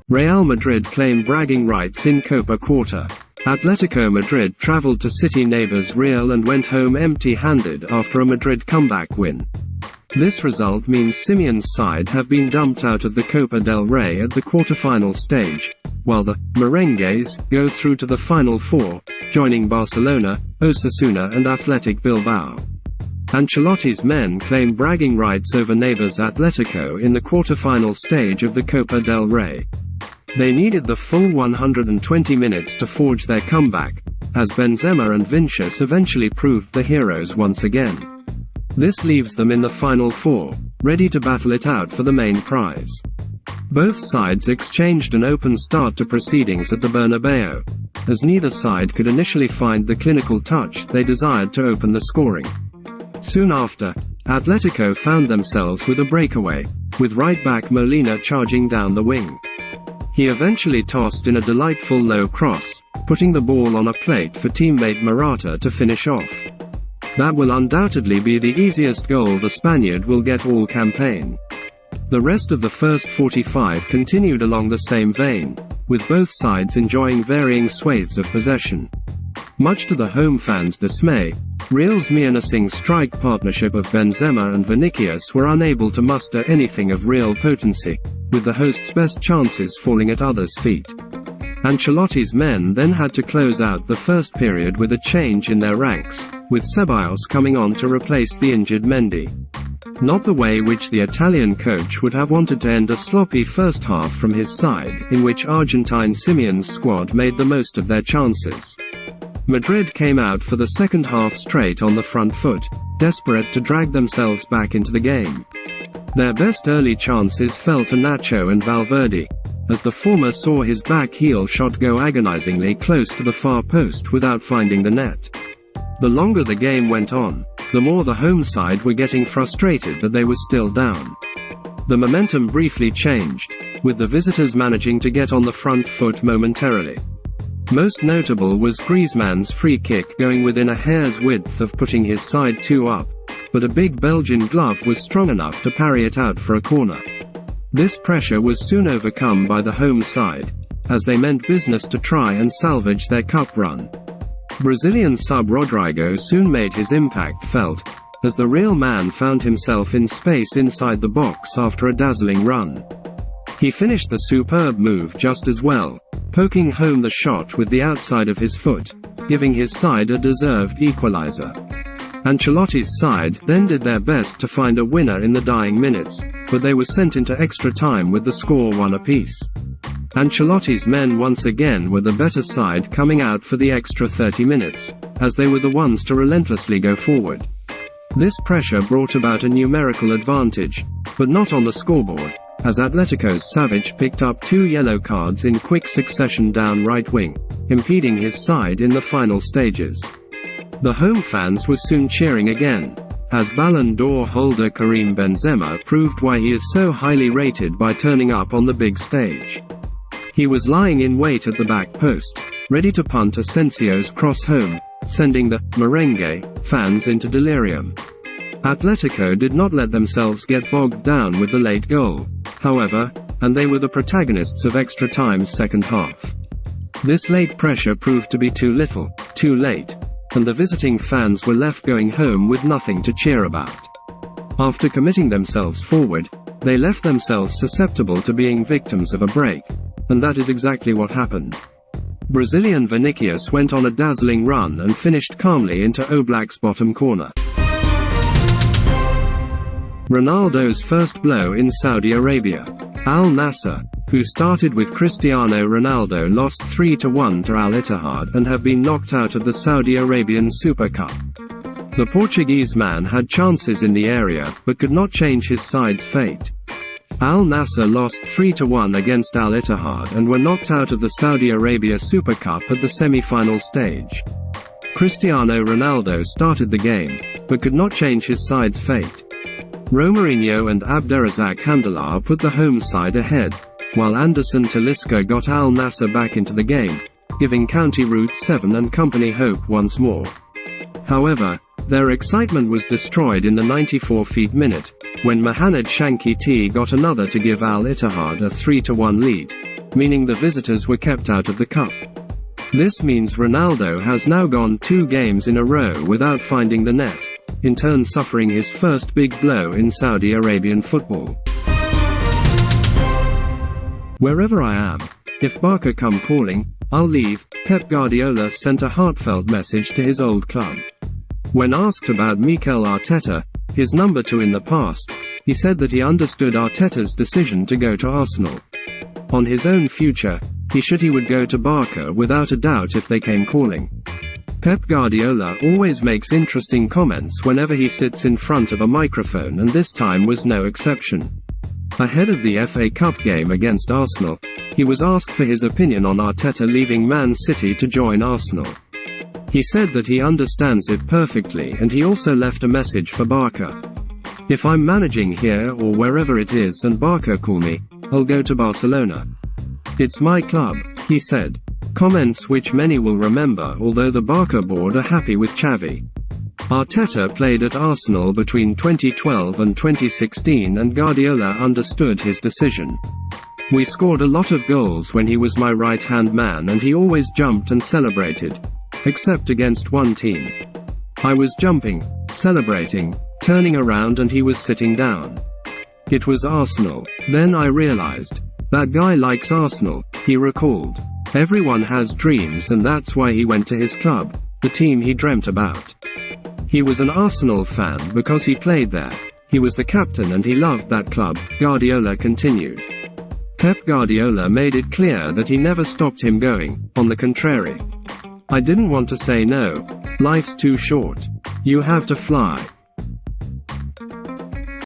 Real Madrid claim bragging rights in Copa Quarter. Atletico Madrid traveled to city neighbors Real and went home empty-handed after a Madrid comeback win. This result means Simeone's side have been dumped out of the Copa del Rey at the quarter-final stage, while the Merengues go through to the Final Four, joining Barcelona, Osasuna and Athletic Bilbao. Ancelotti's men claim bragging rights over neighbors Atletico in the quarter-final stage of the Copa del Rey. They needed the full 120 minutes to forge their comeback, as Benzema and Vinicius eventually proved the heroes once again. This leaves them in the Final Four, ready to battle it out for the main prize. Both sides exchanged an open start to proceedings at the Bernabeu, as neither side could initially find the clinical touch they desired to open the scoring. Soon after, Atletico found themselves with a breakaway, with right-back Molina charging down the wing. He eventually tossed in a delightful low cross, putting the ball on a plate for teammate Morata to finish off. That will undoubtedly be the easiest goal the Spaniard will get all campaign. The rest of the first 45 continued along the same vein, with both sides enjoying varying swathes of possession. Much to the home fans' dismay, Real's menacing strike partnership of Benzema and Vinicius were unable to muster anything of real potency, with the hosts' best chances falling at others' feet. Ancelotti's men then had to close out the first period with a change in their ranks, with Ceballos coming on to replace the injured Mendy. Not the way which the Italian coach would have wanted to end a sloppy first half from his side, in which Argentine Simeone's squad made the most of their chances. Madrid came out for the second half straight on the front foot, desperate to drag themselves back into the game. Their best early chances fell to Nacho and Valverde, as the former saw his back heel shot go agonizingly close to the far post without finding the net. The longer the game went on, the more the home side were getting frustrated that they were still down. The momentum briefly changed, with the visitors managing to get on the front foot momentarily. Most notable was Griezmann's free kick going within a hair's width of putting his side 2 up, but a big Belgian glove was strong enough to parry it out for a corner. This pressure was soon overcome by the home side, as they meant business to try and salvage their cup run. Brazilian sub Rodrigo soon made his impact felt, as the real man found himself in space inside the box after a dazzling run. He finished the superb move just as well, poking home the shot with the outside of his foot, giving his side a deserved equalizer. Ancelotti's side then did their best to find a winner in the dying minutes, but they were sent into extra time with the score 1 apiece. Ancelotti's men once again were the better side coming out for the extra 30 minutes, as they were the ones to relentlessly go forward. This pressure brought about a numerical advantage, but not on the scoreboard, as Atletico's Savage picked up 2 yellow cards in quick succession down right wing, impeding his side in the final stages. The home fans were soon cheering again, as Ballon d'Or holder Karim Benzema proved why he is so highly rated by turning up on the big stage. He was lying in wait at the back post, ready to punt Asensio's cross home, sending the merengue fans into delirium. Atletico did not let themselves get bogged down with the late goal, however, and they were the protagonists of extra time's second half. This late pressure proved to be too little, too late, and the visiting fans were left going home with nothing to cheer about. After committing themselves forward, they left themselves susceptible to being victims of a break, and that is exactly what happened. Brazilian Vinicius went on a dazzling run and finished calmly into Oblak's bottom corner. Ronaldo's first blow in Saudi Arabia. Al Nassr, who started with Cristiano Ronaldo, lost 3-1 to Al Ittihad and have been knocked out of the Saudi Arabian Super Cup. The Portuguese man had chances in the area, but could not change his side's fate. Al Nassr lost 3-1 against Al Ittihad and were knocked out of the Saudi Arabia Super Cup at the semi-final stage. Cristiano Ronaldo started the game, but could not change his side's fate. Romarinho and Abderrazak Handallah put the home side ahead, while Anderson Talisca got Al Nassr back into the game, giving County Route 7 and company hope once more. However, their excitement was destroyed in the 94th minute, when Mohamed Shankiti got another to give Al Ittihad a 3-1 lead. meaning the visitors were kept out of the cup. This means Ronaldo has now gone 2 games in a row without finding the net, in turn suffering his first big blow in Saudi Arabian football. Wherever I am, if Barca come calling, I'll leave, Pep Guardiola sent a heartfelt message to his old club. When asked about Mikel Arteta, his number 2 in the past, he said that he understood Arteta's decision to go to Arsenal. On his own future, he would go to Barca without a doubt if they came calling. Pep Guardiola always makes interesting comments whenever he sits in front of a microphone, and this time was no exception. Ahead of the FA Cup game against Arsenal, he was asked for his opinion on Arteta leaving Man City to join Arsenal. He said that he understands it perfectly, and he also left a message for Barca. If I'm managing here or wherever it is and Barca call me, I'll go to Barcelona. It's my club, he said. Comments which many will remember, although the Barca board are happy with Xavi. Arteta played at Arsenal between 2012 and 2016, and Guardiola understood his decision. We scored a lot of goals when he was my right-hand man, and he always jumped and celebrated. Except against one team. I was jumping, celebrating, turning around, and he was sitting down. It was Arsenal. Then I realized. That guy likes Arsenal, he recalled. Everyone has dreams, and that's why he went to his club, the team he dreamt about. He was an Arsenal fan because he played there. He was the captain and he loved that club, Guardiola continued. Pep Guardiola made it clear that he never stopped him going, on the contrary. I didn't want to say no. Life's too short. You have to fly.